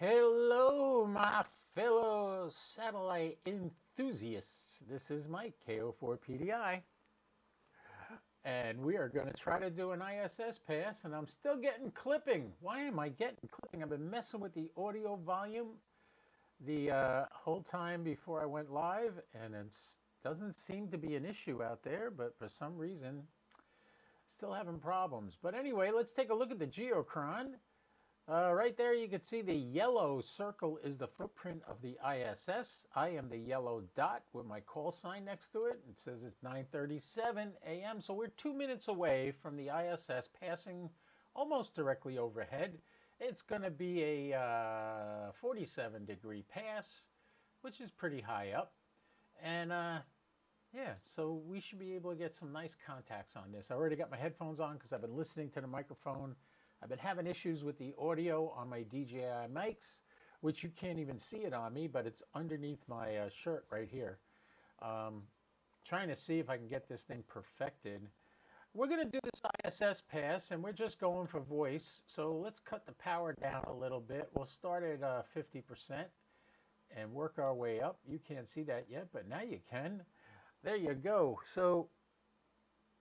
Hello, my fellow satellite enthusiasts. This is Mike, KO4PDI, and we are going to try to do an ISS pass, and I'm still getting clipping. Why am I getting clipping? I've been messing with the audio volume the whole time before I went live, and it doesn't seem to be an issue out there, but for some reason, still having problems. But anyway, let's take a look at the geochron. Right there you can see the yellow circle is the footprint of the ISS. I am the yellow dot with my call sign next to it. It says it's 9:37 a.m. So we're 2 minutes away from the ISS passing almost directly overhead. It's going to be a 47-degree pass, which is pretty high up. And yeah, so we should be able to get some nice contacts on this. I already got my headphones on because I've been listening to the microphone. I've been having issues with the audio on my DJI mics, which you can't even see it on me, but it's underneath my shirt right here. Trying to see if I can get this thing perfected. We're going to do this ISS pass, and we're just going for voice. So let's cut the power down a little bit. We'll start at 50% and work our way up. You can't see that yet, but now you can. There you go. So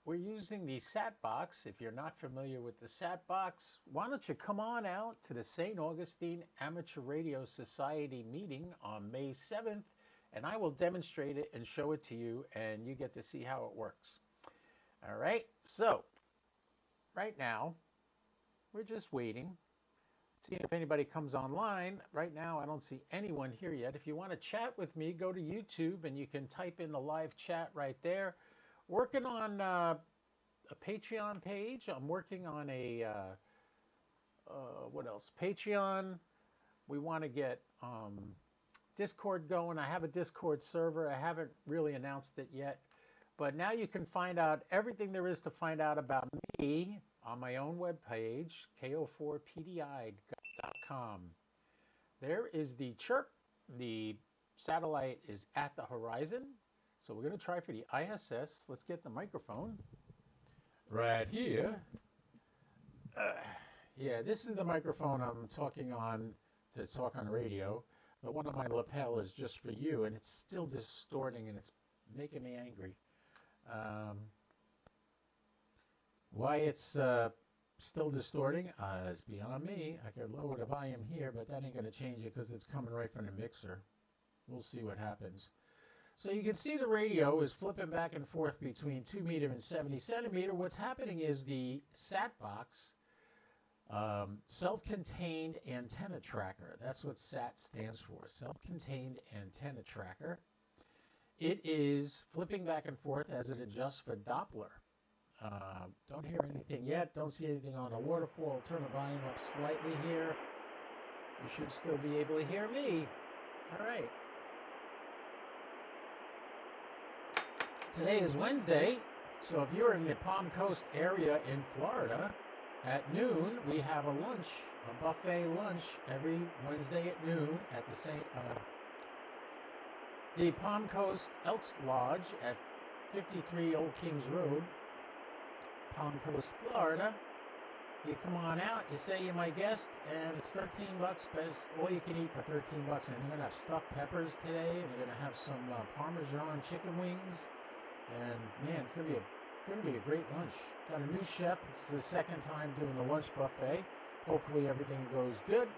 we're using the SAT box. If you're not familiar with the SAT box, why don't you come on out to the St. Augustine Amateur Radio Society meeting on May 7th, and I will demonstrate it and show it to you, and you get to see how it works. All right, so right now, we're just waiting, seeing if anybody comes online. Right now, I don't see anyone here yet. If you want to chat with me, go to YouTube, and you can type in the live chat right there. Working on a Patreon page. I'm working on a, what else? Patreon. We want to get Discord going. I have a Discord server. I haven't really announced it yet. But now you can find out everything there is to find out about me on my own webpage, ko4pdi.com. There is the chirp. The satellite is at the horizon. So we're going to try for the ISS. Let's get the microphone right here. Yeah, this is the microphone I'm talking on to talk on radio. But one of my lapel is just for you, and it's still distorting, and it's making me angry. Why it's still distorting is beyond me. I could lower the volume here, but that ain't going to change it because it's coming right from the mixer. We'll see what happens. So you can see the radio is flipping back and forth between 2 meter and 70 centimeter. What's happening is the SAT box, self-contained antenna tracker. That's what SAT stands for, self-contained antenna tracker. It is flipping back and forth as it adjusts for Doppler. Don't hear anything yet. Don't see anything on the waterfall. Turn the volume up slightly here. You should still be able to hear me. All right. Today is Wednesday, so if you're in the Palm Coast area in Florida, at noon we have a lunch, a buffet lunch every Wednesday at noon at the Palm Coast Elks Lodge at 53 Old Kings Road, Palm Coast, Florida. You come on out, you say you're my guest, and it's $13, but it's all you can eat for $13. And you're gonna have stuffed peppers today, and you're gonna have some Parmesan chicken wings. And man, it's gonna be a great lunch. Got a new chef. This is the second time doing the lunch buffet. Hopefully everything goes good,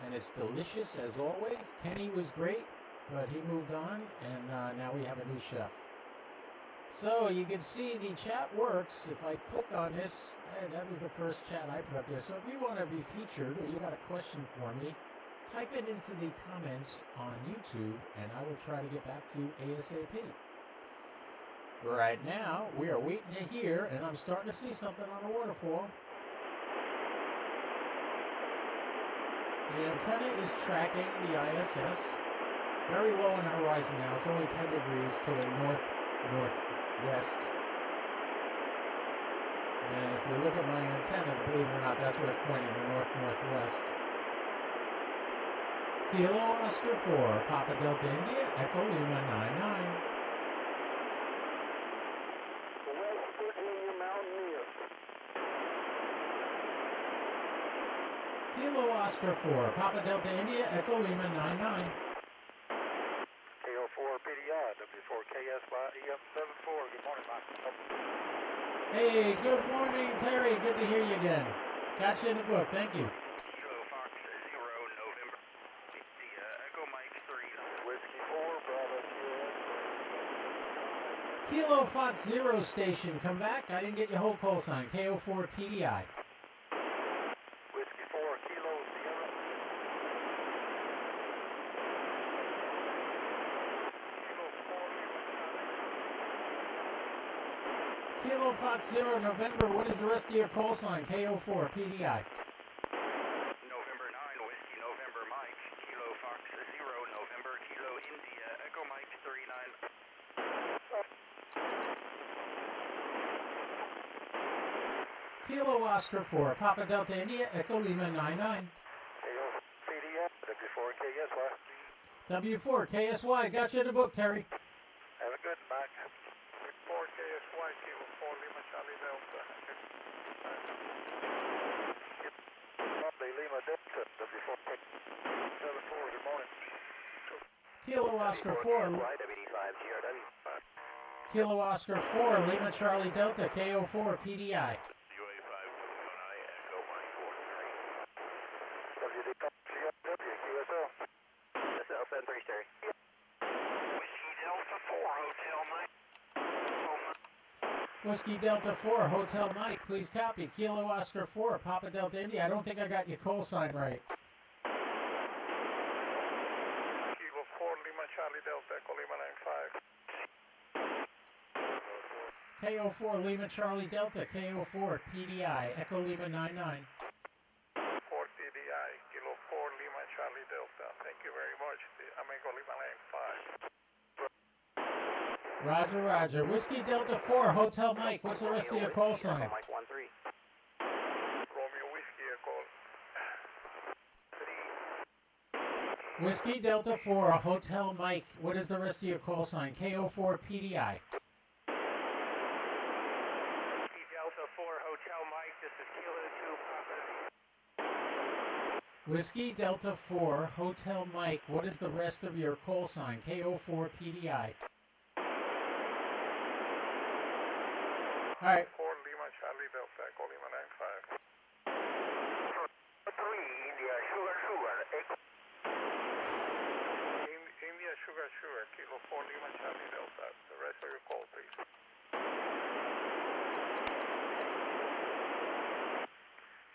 and it's delicious as always. Kenny was great, but he moved on, and now we have a new chef. So you can see the chat works. If I click on this, that was the first chat I put up there. So if you want to be featured or you got a question for me, type it into the comments on YouTube, and I will try to get back to you ASAP. Right now, we are waiting to hear, and I'm starting to see something on the waterfall. The antenna is tracking the ISS. Very low on the horizon now. It's only 10 degrees to the northwest. And if you look at my antenna, believe it or not, that's where it's pointing, the northwest. Kilo Oscar 4, Papa Delta India, Echo Lima 99. Kilo Oscar 4, Papa Delta India, Echo Lima 99. KO4 PDI, W4KSY EM74. Good morning, Mike. Hey, good morning, Terry. Good to hear you again. Got you in the book. Thank you. Kilo Fox 0, November. Echo Mike 3. Whiskey 4, Bravo QS. Kilo Fox 0 station, come back. I didn't get your whole call sign. KO4 PDI. Whiskey 4, Kilo Sierra. Kilo Fox 0 November, what is the rest of your call sign? KO4 PDI. November 9, Whiskey November Mike. Kilo Fox 0, November Kilo India. Echo Mike 39. Kilo Oscar 4, Papa Delta India, Echo Lima 99. KO PDI, W4KSY. W4 KSY, got you in the book, Terry. Have a good Mike. 4KSY, Kilo 4, Lima Charlie Delta. Lima Delta, W4K74, good morning. Kilo Oscar 4. Kilo Oscar 4, Lima Charlie Delta, KO4 PDI. Whiskey Delta 4, Hotel Mike, please copy. Kilo Oscar 4, Papa Delta India. I don't think I got your call sign right. Kilo 4, Lima Charlie Delta, Echo Lima 95. KO4, Lima Charlie Delta, KO4 PDI, Echo Lima 99. 4 PDI, Kilo 4, Lima Charlie Delta. Thank you very much. I'm Echo Lima 95. Roger, roger. Whiskey Delta 4, Hotel Mike. What's the rest of your call sign? Mike 13. Romeo Whiskey Echo. Whiskey Delta 4, Hotel Mike. What is the rest of your call sign? KO4 PDI. Whiskey Delta 4, Hotel Mike. This is Kilo 2, Papa. Whiskey Delta 4, Hotel Mike. What is the rest of your call sign? KO4 PDI. All right. 4 Lima Charlie Delta, Echo Lima 95. 3 India Sugar, Echo. India Sugar, Kilo 4 Lima Charlie Delta. The rest of your call, please.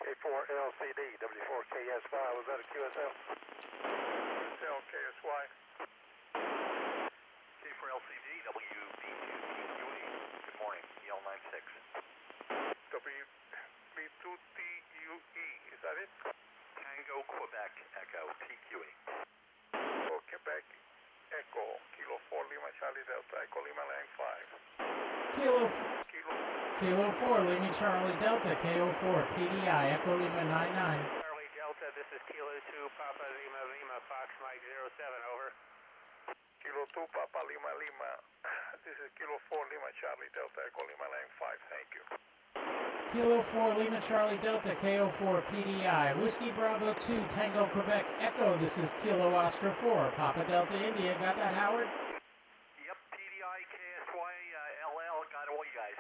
K4 LCD, W4KSY, was that a QSL? QSL, KSY. K4 LCD, WB2TQE. Good morning, EL96. WB2TUE, is that it? Tango, Quebec, Echo, TQE. Oh, Quebec, Echo, Kilo 4 Lima Charlie Delta, Echo Lima 95. Kilo 4, Lima Charlie Delta, KO4 PDI, Echo Lima 99. Charlie Delta, this is Kilo 2, Papa Lima Lima, Fox Mike 07, over. Kilo 2, Papa Lima Lima. This is Kilo 4 Lima Charlie Delta, Echo Lima 95, thank you. Kilo 4, Lima Charlie Delta, KO4 PDI. Whiskey Bravo 2, Tango Quebec Echo. This is Kilo Oscar 4, Papa Delta India. Got that, Howard? Yep, PDI, KSY, LL, got all you guys.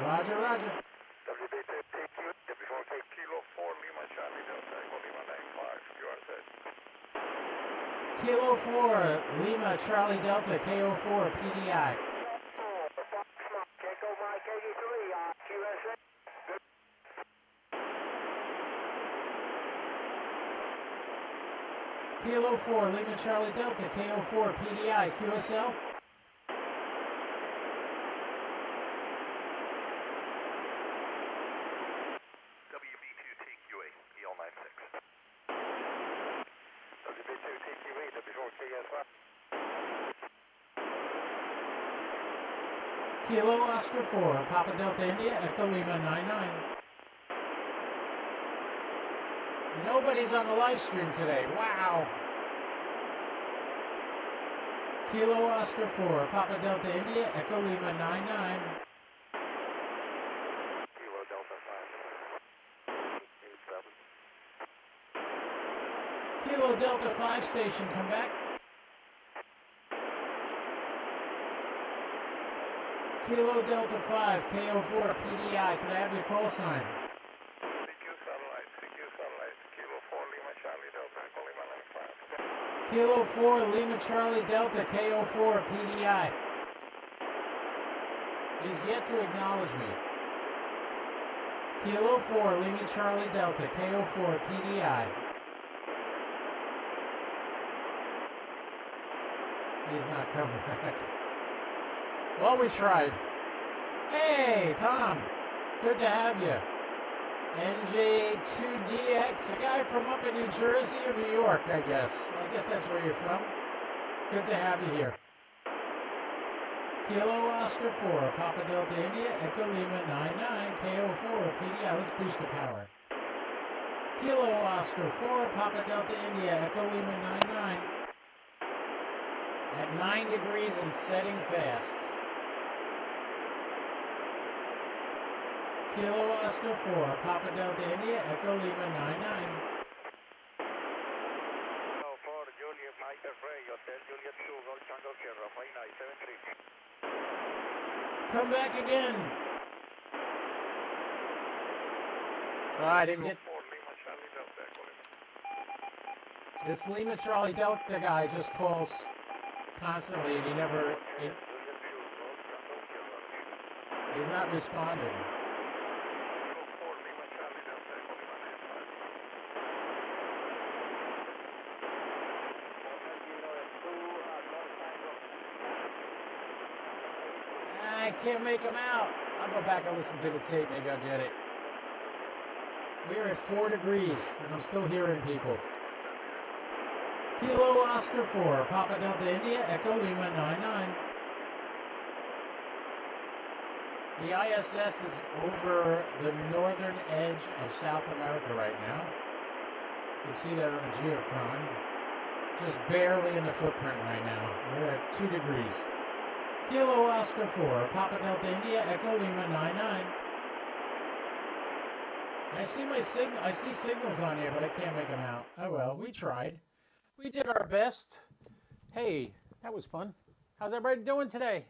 Roger, roger. WB2TQ, W4K Kilo 4 Lima Charlie Delta, Echo Lima 95, you are set. Kilo 4, Lima Charlie Delta, KO4 PDI. Echo Mike 83, QSA. Kilo 4, Lima Charlie Delta, KO4 PDI, QSL. WB2TQA, EL96. WB2TQA, W4KSY. Kilo Oscar 4, Papa Delta India, Echo Lima 99. Nobody's on the live stream today. Wow. Kilo Oscar 4, Papa Delta India, Echo Lima 99. Kilo Delta 5. 87. Kilo Delta 5 station, come back. Kilo Delta 5, KO4 PDI, can I have your call sign? CQ satellite, Kilo 4 Lima Charlie Delta, Echo Lima Line 5. Kilo 4 Lima Charlie Delta, KO4 PDI. He's yet to acknowledge me. Kilo 4 Lima Charlie Delta, KO4 PDI. He's not coming back. Well, we tried. Hey, Tom. Good to have you. NJ2DX, a guy from up in New Jersey or New York, I guess. I guess that's where you're from. Good to have you here. Kilo Oscar 4, Papa Delta India, Echo Lima 99, KO4, PDI. Let's boost the power. Kilo Oscar 4, Papa Delta India, Echo Lima 99. At 9 degrees and setting fast. Kilo Oscar 4, Papa Delta India, Echo Lima 99. Juliet Mike Frey, Hotel Juliet 2, Gold Tango Sierra, 5973. Come back again. Oh, I didn't get... This Lima Charlie Delta guy just calls constantly and he never... he's not responding. I can't make them out. I'll go back and listen to the tape. Maybe I'll get it. We're at 4 degrees, and I'm still hearing people. Kilo Oscar 4, Papa Delta India, Echo Lima 99. The ISS is over the northern edge of South America right now. You can see that on the geochron. Just barely in the footprint right now. We're at 2 degrees. Kilo Oscar 4, Papa Delta India, Echo Lima 99. I see signals on here, but I can't make them out. Oh well, we tried. We did our best. Hey, that was fun. How's everybody doing today?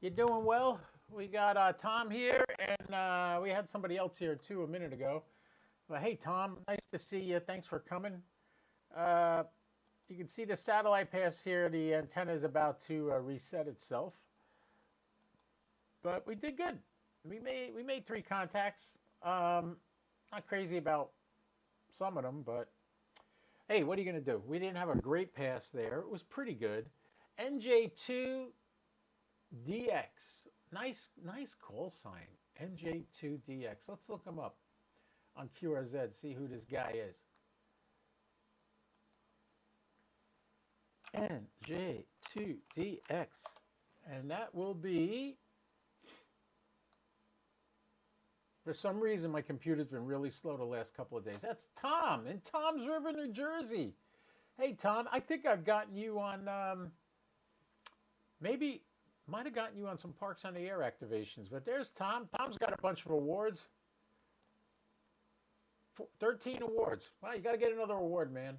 You doing well? We got Tom here, and we had somebody else here too a minute ago. But hey, Tom, nice to see you. Thanks for coming. You can see the satellite pass here. The antenna is about to reset itself. But we did good. We made 3 contacts. Not crazy about some of them, but hey, what are you going to do? We didn't have a great pass there. It was pretty good. NJ2DX. Nice call sign. NJ2DX. Let's look him up on QRZ, see who this guy is. NJ2DX. And that will be... For some reason, my computer's been really slow the last couple of days. That's Tom in Toms River, New Jersey. Hey, Tom, I think I've gotten you on... might have gotten you on some Parks on the Air activations. But there's Tom. Tom's got a bunch of awards. 13 awards. Wow, you got to get another award, man.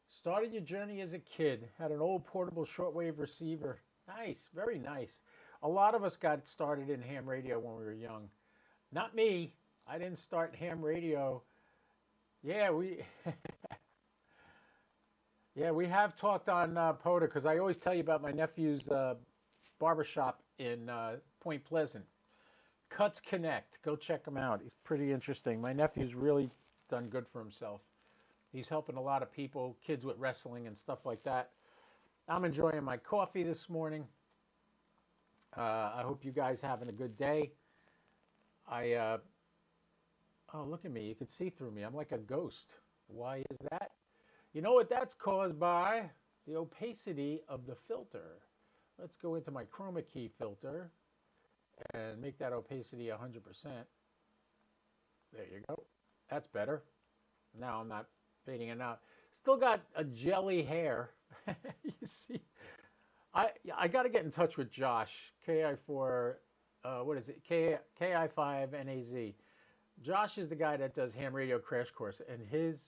Started your journey as a kid. Had an old portable shortwave receiver. Nice, very nice. A lot of us got started in ham radio when we were young. Not me. I didn't start ham radio. Yeah, we have talked on POTA because I always tell you about my nephew's barbershop in Point Pleasant. Cuts Connect. Go check him out. He's pretty interesting. My nephew's really done good for himself. He's helping a lot of people, kids with wrestling and stuff like that. I'm enjoying my coffee this morning. I hope you guys having a good day. Oh, look at me. You can see through me. I'm like a ghost. Why is that? You know what that's caused by? The opacity of the filter. Let's go into my chroma key filter and make that opacity 100%. There you go. That's better. Now I'm not fading it out. Still got a jelly hair. You see? I got to get in touch with Josh, KI4, what is it? KI5NAZ. Josh is the guy that does Ham Radio Crash Course, and his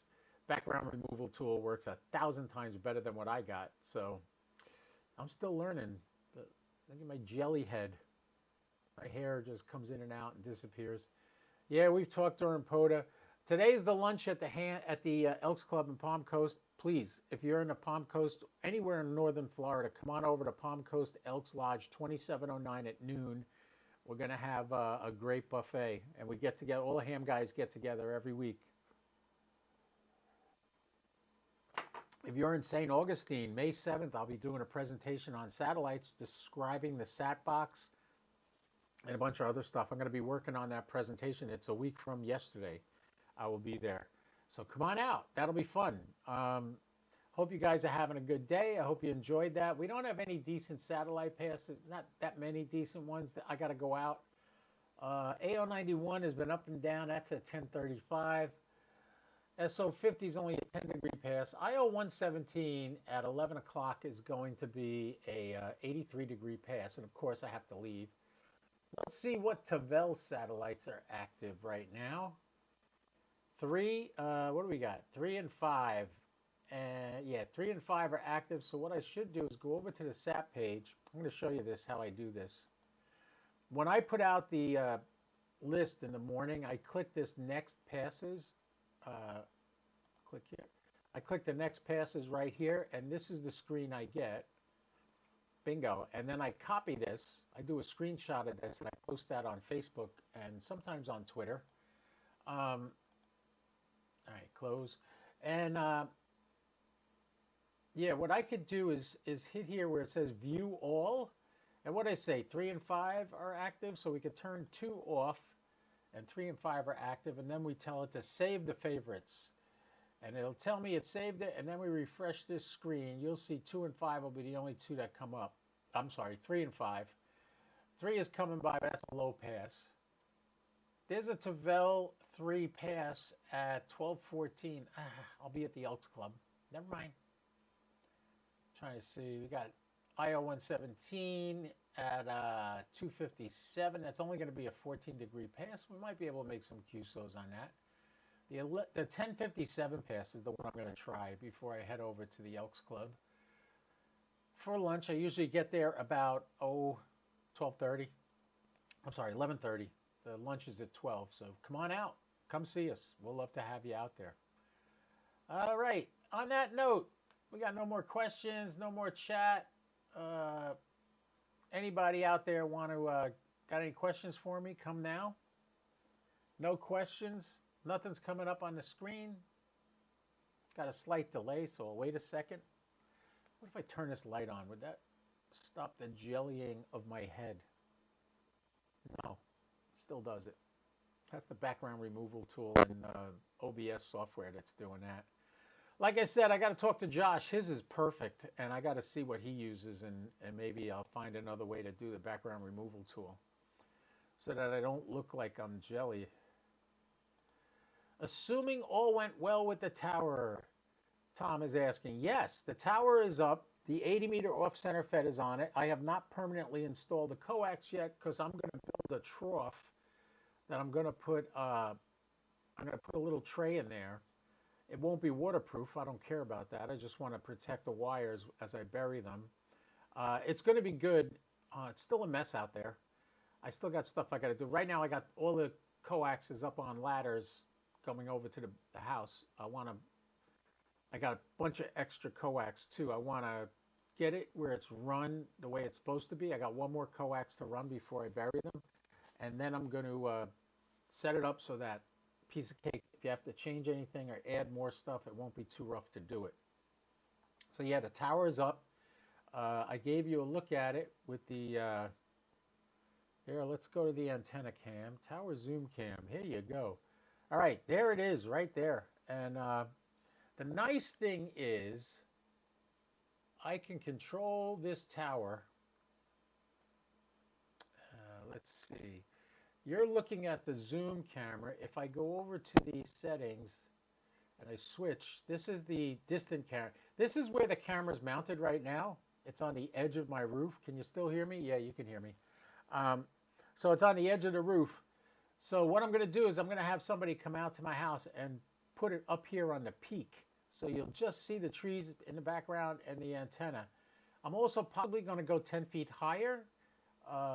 background removal tool works 1,000 times better than what I got. So I'm still learning. Look at my jelly head. My hair just comes in and out and disappears. Yeah, we've talked during POTA. Today's the lunch at the Elks Club in Palm Coast. Please, if you're in the Palm Coast, anywhere in northern Florida, come on over to Palm Coast Elks Lodge, 2709 at noon. We're going to have a great buffet, and we get together. All the ham guys get together every week. If you're in St. Augustine, May 7th, I'll be doing a presentation on satellites describing the sat box and a bunch of other stuff. I'm going to be working on that presentation. It's a week from yesterday. I will be there. So come on out. That'll be fun. Hope you guys are having a good day. I hope you enjoyed that. We don't have any decent satellite passes, not that many decent ones that I got to go out. AO91 has been up and down. That's at 1035. SO50 is only a 10-degree pass. IO117 at 11 o'clock is going to be a 83-degree pass. And, of course, I have to leave. Let's see what Tavel satellites are active right now. 3, what do we got? 3 and 5. Yeah, 3 and 5 are active. So what I should do is go over to the SAP page. I'm going to show you this, how I do this. When I put out the list in the morning, I click this next passes. Click here. I click the next passes right here, and this is the screen I get. Bingo. And then I copy this. I do a screenshot of this, and I post that on Facebook and sometimes on Twitter. All right, close. And yeah, what I could do is hit here where it says View All. And what I say, 3 and 5 are active, so we could turn 2 off, and 3 and 5 are active, and then we tell it to save the favorites. And it'll tell me it saved it, and then we refresh this screen. You'll see 2 and 5 will be the only 2 that come up. I'm sorry, 3 and 5. 3 is coming by, but that's a low pass. There's a Tavel 3 pass at 12:14. I'll be at the Elks Club. Never mind. Trying to see. We got IO117 at 2:57. That's only going to be a 14-degree pass. We might be able to make some QSOs on that. The 10:57 pass is the one I'm going to try before I head over to the Elks Club. For lunch, I usually get there about 12:30. I'm sorry, 11:30. The lunch is at 12, so come on out. Come see us. We'll love to have you out there. All right. On that note, we got no more questions, no more chat. Anybody out there got any questions for me? Come now. No questions. Nothing's coming up on the screen. Got a slight delay, so I'll wait a second. What if I turn this light on? Would that stop the jellying of my head? No, still does it. That's the background removal tool in OBS software that's doing that. Like I said, I got to talk to Josh. His is perfect, and I got to see what he uses, and maybe I'll find another way to do the background removal tool so that I don't look like I'm jelly. Assuming all went well with the tower, Tom is asking. Yes, the tower is up. The 80-meter off-center fed is on it. I have not permanently installed the coax yet because I'm going to build a trough that I'm going to put a little tray in there. It won't be waterproof. I don't care about that. I just want to protect the wires as I bury them. It's going to be good. It's still a mess out there. I still got stuff I got to do. Right now I got all the coaxes up on ladders going over to the house. I got a bunch of extra coax too. I want to get it where it's run the way it's supposed to be. I got one more coax to run before I bury them. And then I'm going to set it up so that piece of cake, if you have to change anything or add more stuff, it won't be too rough to do it. So yeah, the tower is up. I gave you a look at it with the, here, let's go to the antenna cam, tower zoom cam. Here you go. All right, there it is right there. And the nice thing is I can control this tower. Let's see. You're looking at the zoom camera. If I go over to the settings and I switch, this is the distant camera. This is where the camera's mounted right now. It's on the edge of my roof. Can you still hear me? Yeah, you can hear me. So it's on the edge of the roof. So what I'm going to do is I'm going to have somebody come out to my house and put it up here on the peak. So you'll just see the trees in the background and the antenna. I'm also probably going to go 10 feet higher.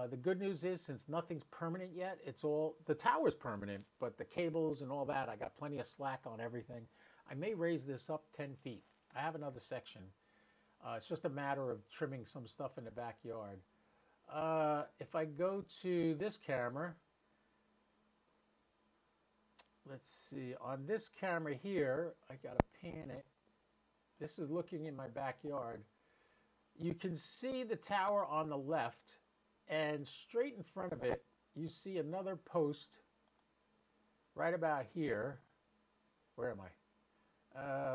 The good news is, since nothing's permanent yet, the tower's permanent, but the cables and all that, I got plenty of slack on everything. I may raise this up 10 feet. I have another section. It's just a matter of trimming some stuff in the backyard. If I go to this camera, let's see, on this camera here, I got to pan it. This is looking in my backyard. You can see the tower on the left, and straight in front of it, you see another post right about here. Where am I?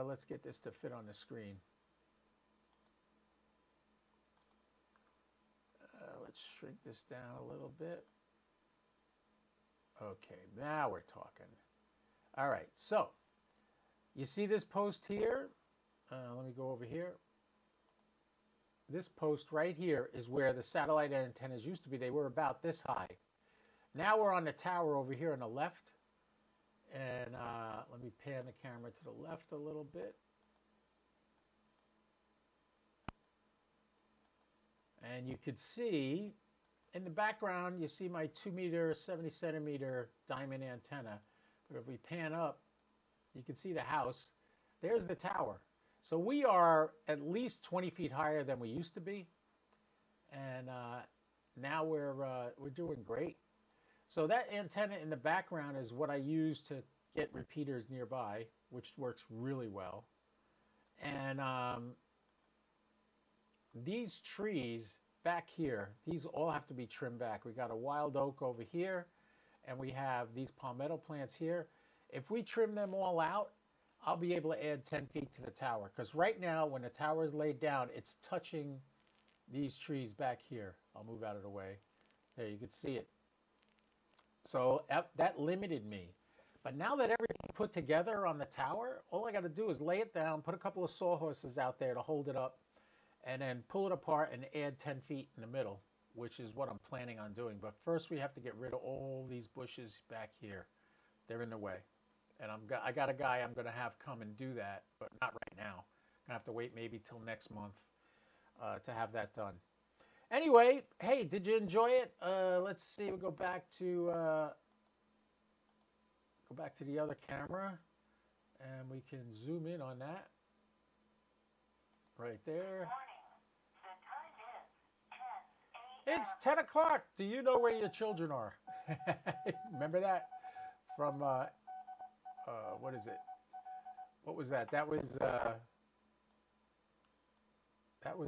Let's get this to fit on the screen. Let's shrink this down a little bit. Okay, now we're talking. All right, so you see this post here? Let me go over here. This post right here is where the satellite antennas used to be. They were about this high. Now we're on the tower over here on the left. And let me pan the camera to the left a little bit. And you could see in the background, you see my 2 meter, 70 centimeter diamond antenna. But if we pan up, you can see the house. There's the tower. So we are at least 20 feet higher than we used to be. And now we're doing great. So that antenna in the background is what I use to get repeaters nearby, which works really well. And these trees back here, these all have to be trimmed back. We got a wild oak over here, and we have these palmetto plants here. If we trim them all out, I'll be able to add 10 feet to the tower. Because right now, when the tower is laid down, it's touching these trees back here. I'll move out of the way. There, you can see it. So that limited me. But now that everything's put together on the tower, all I got to do is lay it down, put a couple of sawhorses out there to hold it up, and then pull it apart and add 10 feet in the middle, which is what I'm planning on doing. But first, we have to get rid of all these bushes back here. They're in the way. And I got a guy I'm going to have come and do that, but not right now. I'm going to have to wait maybe till next month to have that done. Anyway, hey, did you enjoy it? Let's see. We'll go back to the other camera, and we can zoom in on that. Right there. It's 10 o'clock. Do you know where your children are? Remember that from what is it? What was that? That was what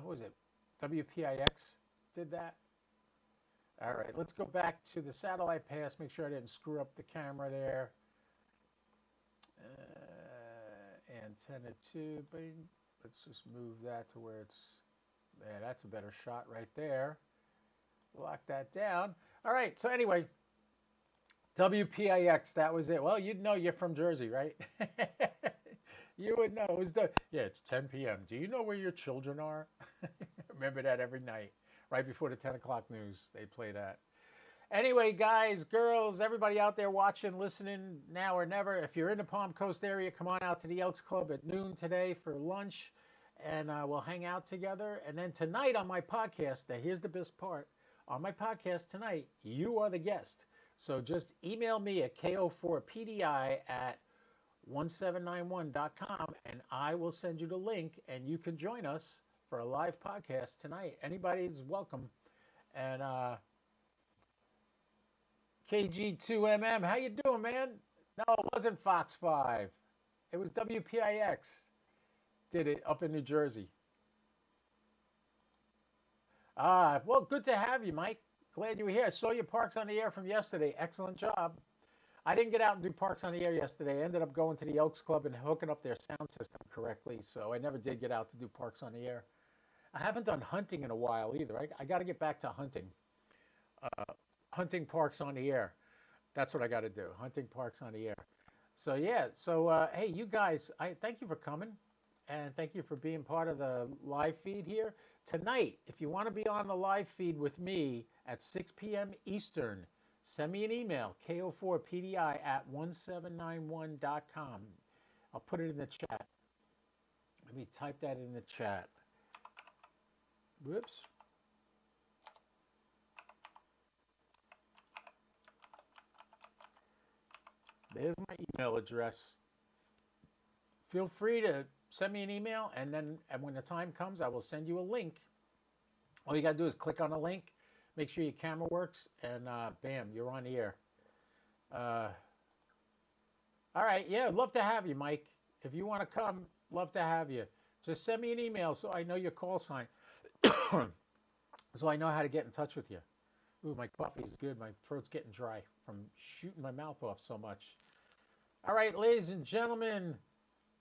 was it? WPIX did that. All right, let's go back to the satellite pass. Make sure I didn't screw up the camera there. Antenna 2. Let's just move that to where it's there. That's a better shot right there. Lock that down. All right, so anyway, WPIX, that was it. Well, you'd know, you're from Jersey, right? You would know. It was it's 10 p.m. Do you know where your children are? Remember that every night, right before the 10 o'clock news, they play that. Anyway, guys, girls, everybody out there watching, listening, now or never, if you're in the Palm Coast area, come on out to the Elks Club at noon today for lunch, and we'll hang out together. And then tonight on my podcast, here's the best part. On my podcast tonight, you are the guest. So just email me at ko4pdi@1791.com, and I will send you the link, and you can join us for a live podcast tonight. Anybody's welcome. And KG2MM, how you doing, man? No, it wasn't Fox 5. It was WPIX. Did it up in New Jersey. Well, good to have you, Mike. Glad you were here. I saw your Parks on the Air from yesterday. Excellent job. I didn't get out and do Parks on the Air yesterday. I ended up going to the Elks Club and hooking up their sound system correctly, so I never did get out to do Parks on the Air. I haven't done hunting in a while either. I got to get back to hunting. Hunting Parks on the Air. That's what I got to do. Hunting Parks on the Air. So, yeah. So, hey, you guys, I thank you for coming. And thank you for being part of the live feed here. Tonight, if you want to be on the live feed with me at 6 p.m. Eastern, send me an email, ko4pdi@1791.com. I'll put it in the chat. Let me type that in the chat. Whoops. There's my email address. Feel free to send me an email, and when the time comes, I will send you a link. All you got to do is click on the link, make sure your camera works, and bam, you're on the air. All right, yeah, love to have you, Mike. If you want to come, love to have you. Just send me an email so I know your call sign, so I know how to get in touch with you. Ooh, my coffee is good. My throat's getting dry from shooting my mouth off so much. All right, ladies and gentlemen,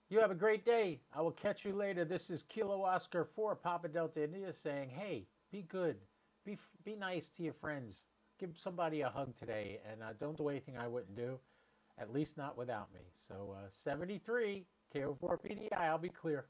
you have a great day. I will catch you later. This is Kilo Oscar 4 Papa Delta India saying, hey, be good. Be nice to your friends. Give somebody a hug today, and don't do anything I wouldn't do, at least not without me. So 73, KO4PDI, I'll be clear.